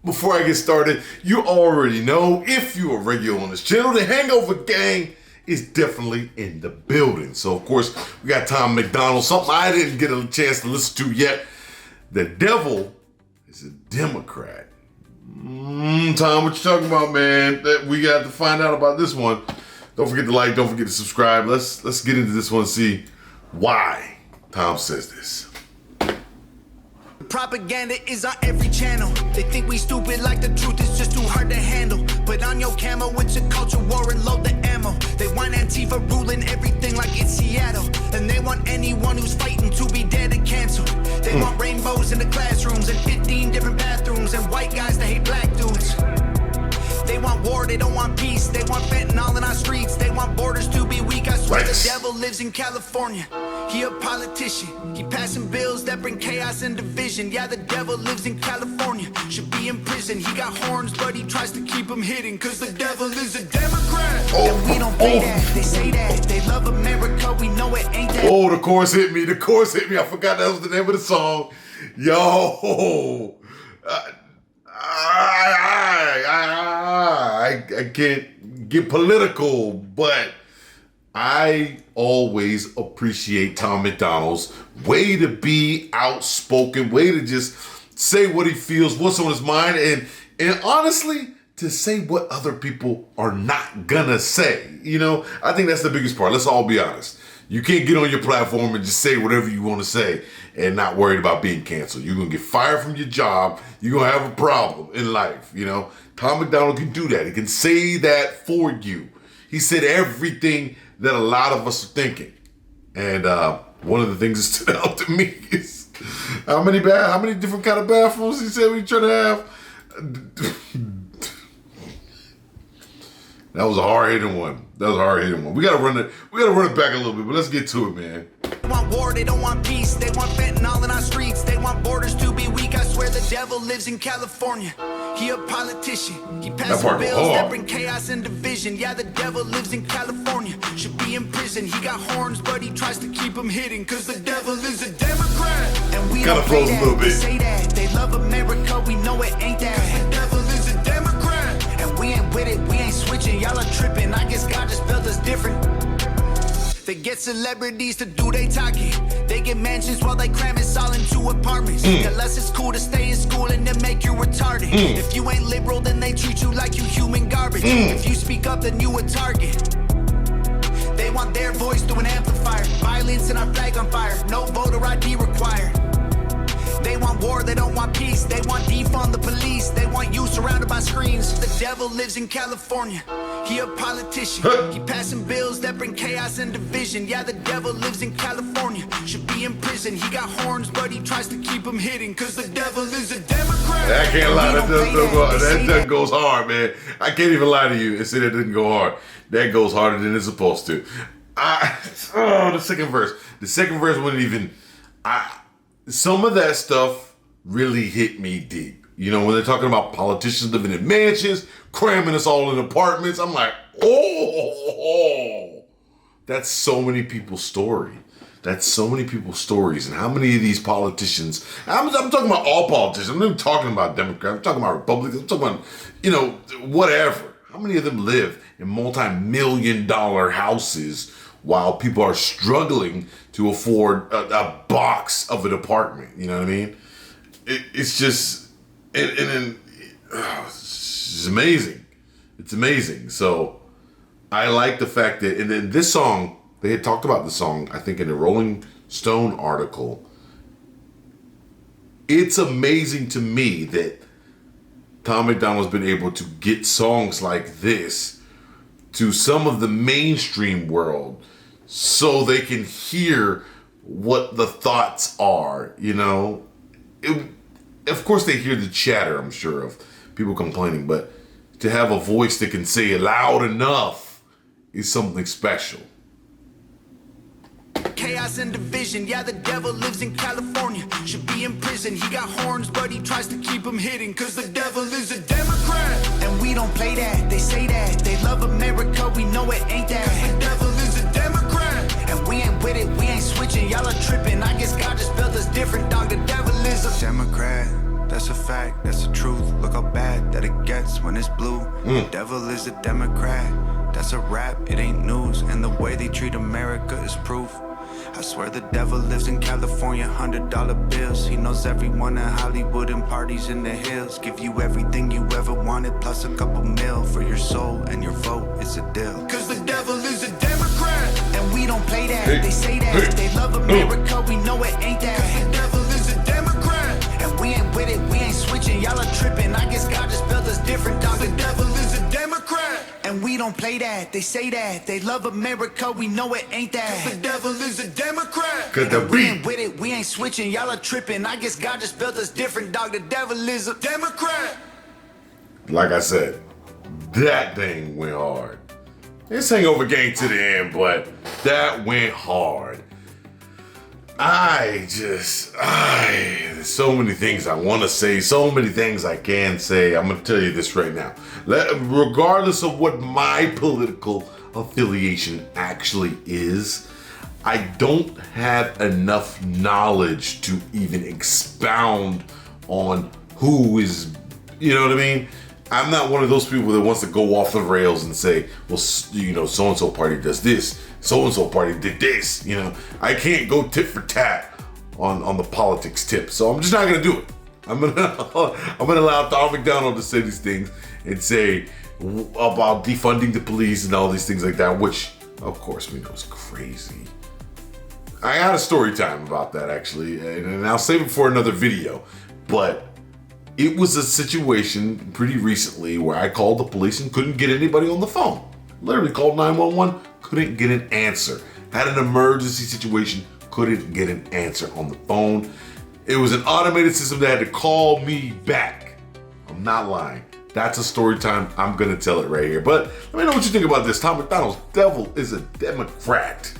Before I get started, you already know, if you're a regular on this channel, the Hangover Gang is definitely in the building. So, of course, we got Tom MacDonald, something I didn't get a chance to listen to yet. The devil is a Democrat. Tom, what you talking about, man? We got to find out about this one. Don't forget to like, don't forget to subscribe. Let's get into this one and see why Tom says this. Propaganda is on every channel. They think we stupid like the truth is just too hard to handle. Put on your camo, it's a culture war and load the ammo. They want Antifa ruling everything like it's Seattle. And they want anyone who's fighting to be dead and canceled. They want rainbows in the classrooms and 15 different bathrooms and white guys that hate black dudes. They want war, they don't want peace. They want fentanyl in our streets. They want borders to be weak. I swear the devil lives in California. He a politician. He passing bills that bring chaos and division. Yeah, the devil lives in California. Should be in prison. He got horns, but he tries to keep them hidden. Cause the devil is a Democrat. And we don't play that. They say that. They love America. We know it ain't that. Oh, the chorus hit me. The chorus hit me. I forgot that was the name of the song. Yo. I can't get political, but I always appreciate Tom MacDonald's way to be outspoken, way to just say what he feels, what's on his mind, and honestly, to say what other people are not gonna say. You know, I think that's the biggest part. Let's all be honest. You can't get on your platform and just say whatever you want to say and not worried about being canceled. You're going to get fired from your job. You're going to have a problem in life, you know. Tom MacDonald can do that. He can say that for you. He said everything that a lot of us are thinking. And one of the things that stood out to me is how many different kind of bathrooms he said we trying to have. That was a hard-hitting one. We gotta run it back a little bit, but let's get to it, man. They want war, they don't want peace. They want fentanyl in our streets. They want borders to be weak. I swear the devil lives in California. He a politician. He passing bills that bring chaos and division. Yeah, the devil lives in California. Should be in prison. He got horns, but he tries to keep them hidden. Cause the devil is a Democrat. And we don't play that. They say that. They love America. We know it ain't that. The devil is a Democrat. And we ain't with it. We ain't switching. Y'all are tripping. I guess God just built us different. They get celebrities to do they talking. They get mansions while they cram it all into apartments. Unless it's cool to stay in school and then make you retarded. If you ain't liberal, then they treat you like you human garbage. If you speak up, then you a target. They want their voice through an amplifier. Violence and our flag on fire. No voter ID required. They want war, they don't want peace. They want defund the police. They want you surrounded by screens. The devil lives in California. He a politician. He passing bills that bring chaos and division. Yeah, the devil lives in California. Should be in prison. He got horns, but he tries to keep them hidden. Cause the devil is a Democrat. I can't lie, that goes hard, man. I can't even lie to you and say that didn't go hard. That goes harder than it's supposed to. The second verse. The second verse wouldn't even... Some of that stuff really hit me deep. You know, when they're talking about politicians living in mansions, cramming us all in apartments, I'm like, that's so many people's story. That's so many people's stories. And how many of these politicians, I'm talking about all politicians, I'm not even talking about Democrats, I'm talking about Republicans, I'm talking about, you know, whatever. How many of them live in multi-million-dollar houses while people are struggling to afford a box of an apartment? You know what I mean? It's just, it's amazing. It's amazing. So I like the fact that, and then this song, they had talked about the song, I think in a Rolling Stone article. It's amazing to me that Tom MacDonald's been able to get songs like this to some of the mainstream world so they can hear what the thoughts are, you know. Of course they hear the chatter, I'm sure, of people complaining, but to have a voice that can say it loud enough is something special. Chaos and division, yeah, the devil lives in California. Should be in prison, he got horns, but he tries to keep them hidden. Cause the devil is a Democrat. And we don't play that, they say that. They love America, we know it ain't that. The devil is a Democrat. And we ain't with it, we ain't switching, y'all are tripping. I guess God just built us different, dog. The devil is a Democrat. that's a fact, that's the truth. Look how bad that it gets when it's blue. The devil is a Democrat, that's a rap, it ain't news. And the way they treat America is proof. I swear the devil lives in California, $100 bills. He knows everyone in Hollywood and parties in the hills. Give you everything you ever wanted, plus a couple mil for your soul, and your vote is a deal. Cause the devil is a Democrat, and we don't play that. They say that they love America, we know it ain't that. Cause the devil is a Democrat, and we ain't with it, we ain't switching. Y'all are tripping, I guess God just built us different, dog. The devil is a Democrat, and we don't play that. They say that they love America, we know it ain't that. Cause the devil is a Democrat, and we ain't with it, we ain't switching. Y'all are tripping, I guess God just built us different, dog. The devil is a Democrat. Like I said, that thing went hard. This hangover gang to the end, but that went hard. There's so many things I want to say, so many things I can say. I'm going to tell you this right now. Regardless of what my political affiliation actually is, I don't have enough knowledge to even expound on who is, you know what I mean? I'm not one of those people that wants to go off the rails and say, well, you know, so-and-so party does this, so-and-so party did this, you know. I can't go tit for tat on the politics tip, so I'm just not gonna do it. I'm gonna allow Tom MacDonald to say these things and say about defunding the police and all these things like that, which, of course, we know is crazy. I had a story time about that, actually, and I'll save it for another video, but it was a situation pretty recently where I called the police and couldn't get anybody on the phone. Literally called 911, couldn't get an answer. Had an emergency situation, couldn't get an answer on the phone. It was an automated system that had to call me back. I'm not lying. That's a story time. I'm gonna tell it right here. But let me know what you think about this. Tom MacDonald's devil is a Democrat.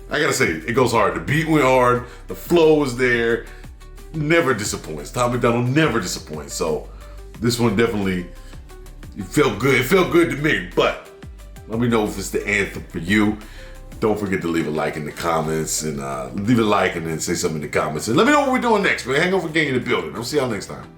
I gotta say, it goes hard. The beat went hard, the flow was there. Never disappoints. Tom MacDonald never disappoints. So this one definitely, it felt good. It felt good to me, but let me know if it's the anthem for you. Don't forget to leave a like in the comments and leave a like and then say something in the comments. And let me know what we're doing next. We're Hangover Gang in the building. I'll see y'all next time.